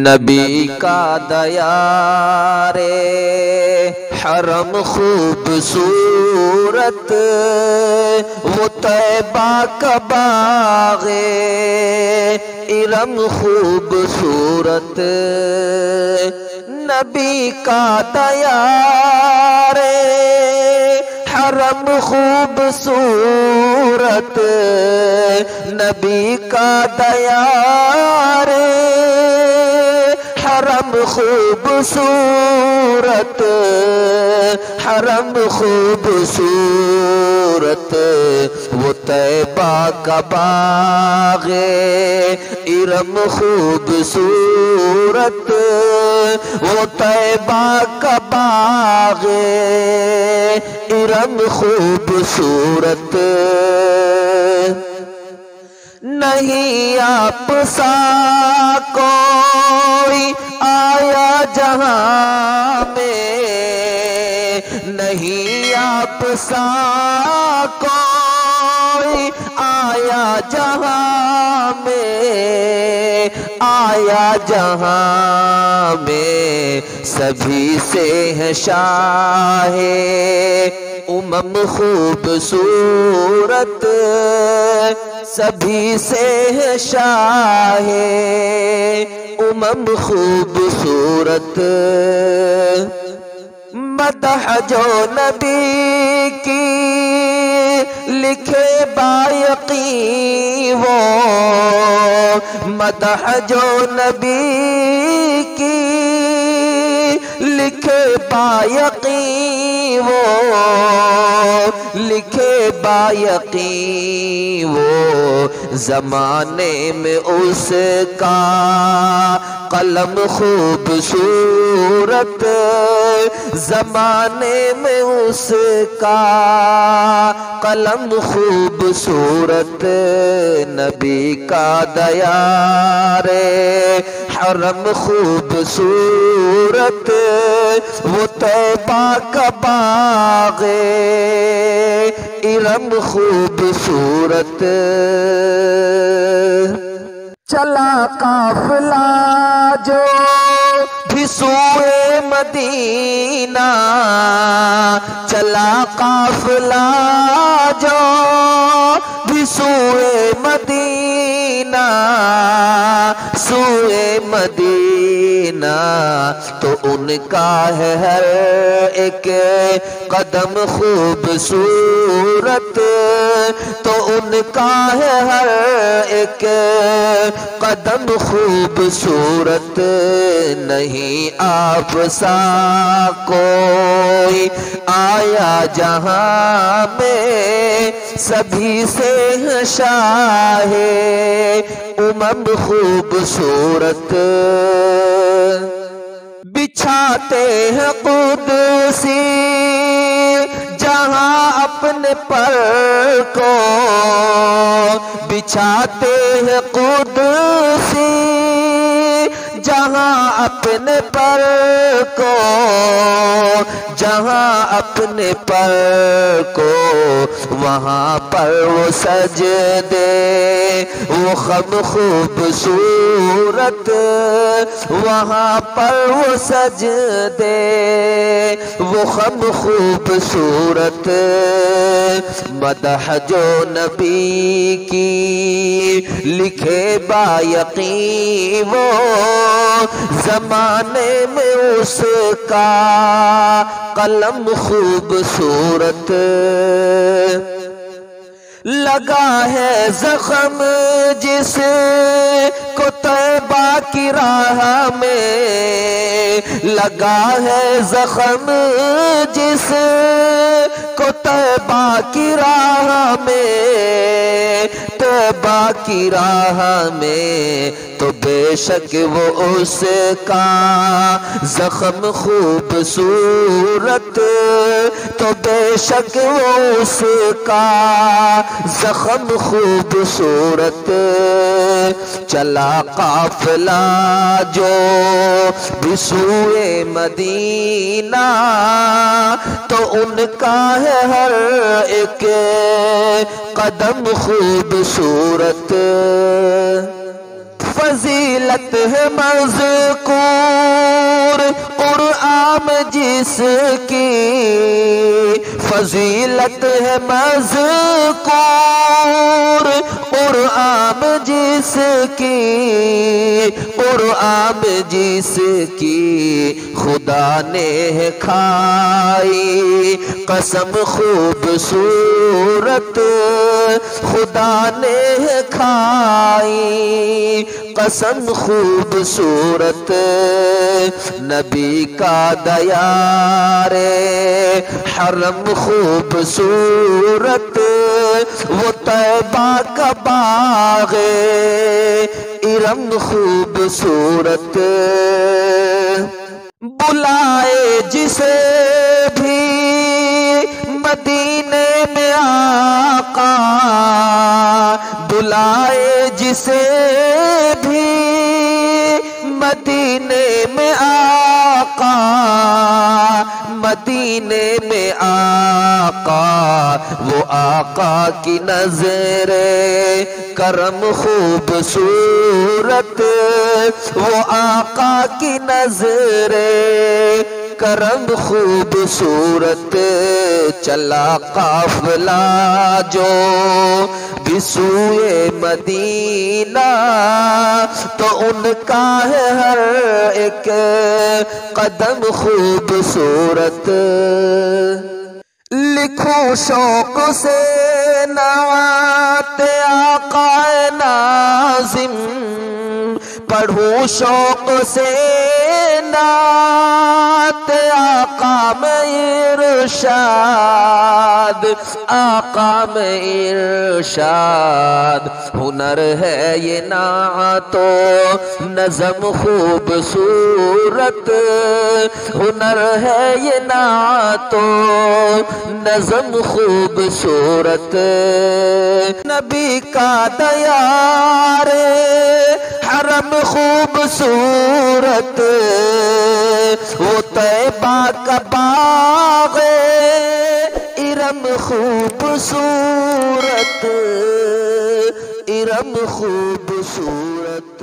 نبی کا دیار حرم خوبصورت، وہ طیبہ کا باغ ارم خوبصورت، نبی کا دیار حرم خوبصورت، نبی کا دیار حرم خوبصورت، حرم خوبصورت، وہ طیبہ کا باغ ارم خوبصورت، وہ طیبہ کا باغ ارم خوبصورت، نہیں آپ سا کوئی آیا جہاں میں، نہیں آپ سا کوئی آیا جہاں میں، آیا جہاں میں، سبھی سے ہے شاہ امم خوبصورت، سبھی سے ہے شاہ امم خوبصورت، مدح جو نبی کی لکھے بایقین وہ، مدح جو نبی کی لکھے بایقین وہ، لکھے بایقین وہ، زمانے میں اس کا قلم خوبصورت، زمانے میں اس کا قلم خوبصورت، نبی کا دیار حرم خوبصورت، وہ طیبہ کا باغ ارم خوبصورت، چلا قافلہ جو بھی سوئے مدینہ، چلا قافلہ جو بھی سوئے مدینہ، سوئے مدینہ، تو ان کا ہے ہر ایک قدم خوبصورت، تو ان کا ہے ہر ایک قدم خوبصورت، نہیں آپ سا کوئی آیا جہاں میں، سبھی سے ہے شاہ امم خوبصورت، بچھاتے ہیں قدسی جہاں اپنے پر کو، بچھاتے ہیں قدسی جہاں اپنے پر کو، جہاں اپنے پر کو، وہاں پر وہ سجدے وہ خم خوبصورت، وہاں پر وہ سجدے وہ خم خوبصورت، مدح جو نبی کی لکھے بایقین وہ، زمانے میں اس کا قلم خوبصورت، لگا ہے زخم جس کو طیبہ کی راہ میں، لگا ہے زخم جس کو طیبہ کی راہ میں، طیبہ کی راہ میں، تو بے شک وہ اس کا زخم خوبصورت، تو بے شک وہ اس کا زخم خوبصورت، چلا قافلہ جو بھی سوئے مدینہ، تو ان کا ہے ہر ایک قدم خوبصورت، فضیلت ہے مذکور قرآن میں جس کی، فضیلت ہے مذکور قرآن میں جس کی، قرآن میں جس کی خدا نے ہے کھائی قسم خوبصورت، خدا نے ہے کھائی قسم خوبصورت، نبی کا دیار حرم خوبصورت، وہ طیبہ کا باغ ارم خوبصورت، بلائے جسے بھی مدینے میں آقا، بلائے جسے بھی مدینے میں آقا، مدینے میں آقا، وہ آقا کی نظر کرم خوبصورت، وہ آقا کی نظر کرم خوبصورت، چلا قافلہ جو بسوئے مدینہ، تو ان کا ہے ہر ایک قدم خوبصورت، لکھوں شوق سے نعت آقا ناظم، پڑھوں شوق سے نعت آقا میں ارشاد، آقا میں ارشاد، ہنر ہے یہ نعت و نظم خوبصورت، ہنر ہے یہ نعت و نظم خوبصورت، نبی کا دیار حرم خوبصورت، وہ طیبہ کا باغ ارم خوبصورت، ارم خوبصورت۔